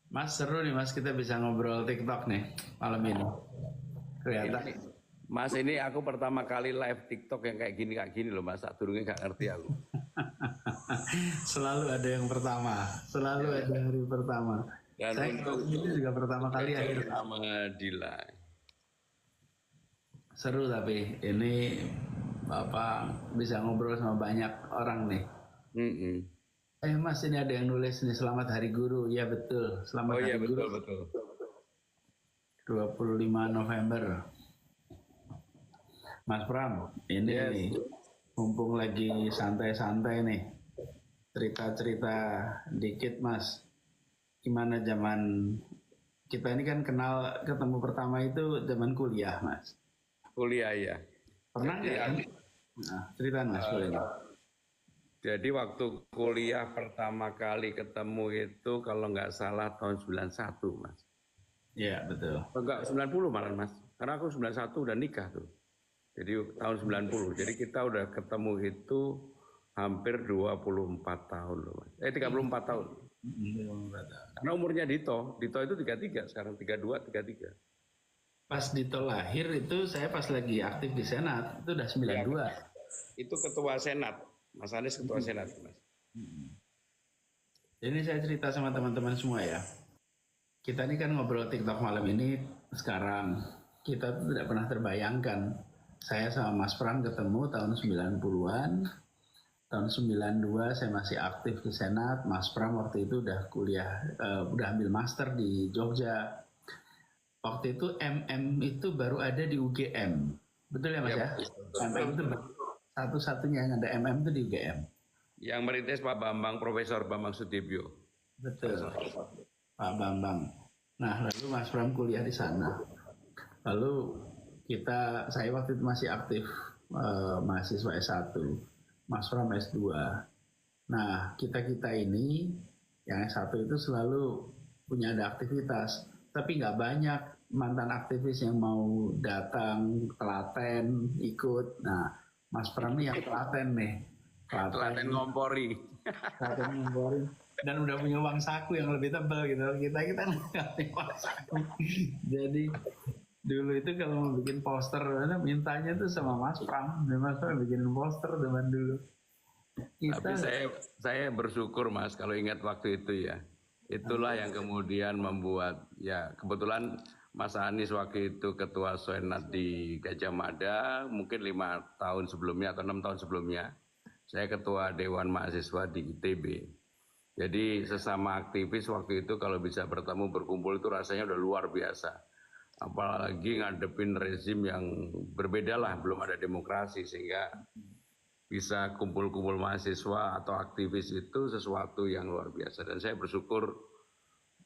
Mas seru nih Mas, kita bisa ngobrol TikTok nih malam ini. Kelihatan. Ini, Mas, ini aku pertama kali live TikTok yang kayak gini loh Mas. Durungnya gak ngerti aku. Selalu ada yang pertama, selalu Ya, ada hari pertama. dan Saya untuk ini juga pertama kali diajak akhirnya. sama Dila. Seru tapi ini Bapak bisa ngobrol sama banyak orang nih. Mm-mm. Mas ini ada yang nulis nih selamat Hari Guru. Ya betul, Oh selamat iya, Hari Guru betul betul. 25 November. Mas Pram, Yes. ini mumpung lagi santai-santai nih, cerita-cerita dikit Mas. Gimana zaman kita ini kan kenal ketemu pertama itu zaman kuliah Mas. Kuliah ya. Pernah Jadi nggak kan? aku Nah, cerita Mas boleh nggak? jadi waktu kuliah pertama kali ketemu itu kalau nggak salah tahun 91 Mas. Iya betul. Oh, enggak, 90 malah Mas. Karena aku 91 udah nikah tuh. Jadi tahun 90. Jadi kita udah ketemu itu hampir 24 tahun loh Mas. 34 tahun. Karena umurnya Dito itu 33, sekarang 32, 33. Pas Dito lahir itu saya pas lagi aktif di Senat itu udah Ya, 92. itu ketua Senat. Mas Anies ketua Senat, Mas. Ini saya cerita sama teman-teman semua ya. Kita ini kan ngobrol TikTok malam ini sekarang. Kita tuh tidak pernah terbayangkan. Saya sama Mas Pram ketemu tahun 90-an. Tahun 92 saya masih aktif di Senat. Mas Pram waktu itu udah kuliah, udah ambil master di Jogja. Waktu itu MM itu baru ada di UGM. Betul ya Mas Ya, ya? betul. MM itu satu-satunya yang ada MM itu di UGM. Yang merintis Pak Bambang, Profesor Bambang Sudibyo. Betul. Pak Bambang. Nah, lalu Mas Pram kuliah di sana. Lalu saya waktu itu masih aktif mahasiswa S1, Mas Pram S2. Nah, kita ini yang S1 itu selalu punya ada aktivitas, tapi nggak banyak mantan aktivis yang mau datang telaten ikut. Nah, Mas Pram nih yang telaten nih. Telaten ngompori. Telaten ngomporin dan udah punya uang saku yang lebih tebal gitu. Kita nggak punya uang saku. Jadi dulu itu kalau mau bikin poster mintanya tuh sama Mas Pram. Mas Pram bikin poster zaman dulu. Tapi Kita saya bersyukur Mas kalau ingat waktu itu ya. Itulah yang kemudian membuat ya kebetulan Mas Anies waktu itu ketua Senat di Gajah Mada, mungkin 5 tahun sebelumnya atau 6 tahun sebelumnya. Saya ketua Dewan Mahasiswa di ITB. Jadi sesama aktivis waktu itu kalau bisa bertemu berkumpul itu rasanya udah luar biasa. Apalagi ngadepin rezim yang berbeda lah, belum ada demokrasi sehingga bisa kumpul-kumpul mahasiswa atau aktivis itu sesuatu yang luar biasa. Dan saya bersyukur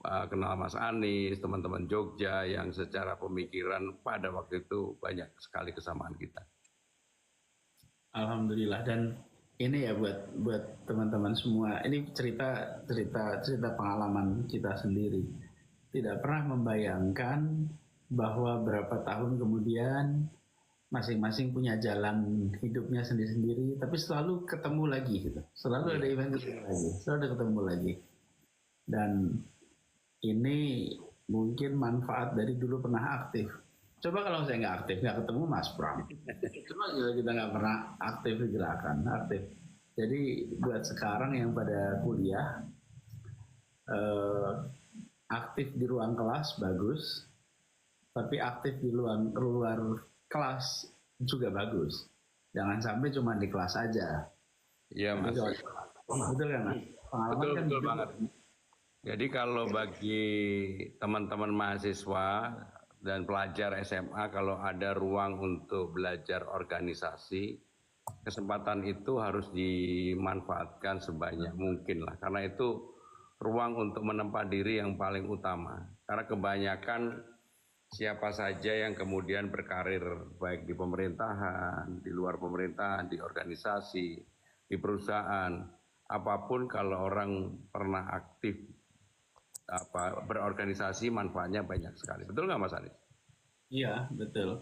kenal Mas Anies, teman-teman Jogja yang secara pemikiran pada waktu itu banyak sekali kesamaan kita. alhamdulillah. Dan ini ya buat teman-teman semua. Ini cerita pengalaman kita sendiri. Tidak pernah membayangkan bahwa berapa tahun kemudian masing-masing punya jalan hidupnya sendiri-sendiri, tapi selalu ketemu lagi gitu. Selalu ada event ketemu lagi, selalu ada ketemu lagi. Dan ini mungkin manfaat dari dulu pernah aktif. Coba kalau saya nggak aktif, nggak ketemu Mas Pram. Coba kalau kita nggak pernah aktif di gerakan, aktif. Jadi buat sekarang yang pada kuliah, eh, aktif di ruang kelas bagus, tapi aktif di luar kelas juga bagus. Jangan sampai cuma di kelas aja. Iya Mas. Betul kan Mas? Pengalaman Betul, kan betul gitu. banget. Jadi kalau bagi teman-teman mahasiswa dan pelajar SMA kalau ada ruang untuk belajar organisasi, kesempatan itu harus dimanfaatkan sebanyak mungkin lah. Karena itu ruang untuk menempa diri yang paling utama. Karena kebanyakan siapa saja yang kemudian berkarir baik di pemerintahan, di luar pemerintahan, di organisasi, di perusahaan, apapun kalau orang pernah aktif berorganisasi manfaatnya banyak sekali. Betul nggak Mas Anies? Iya, betul.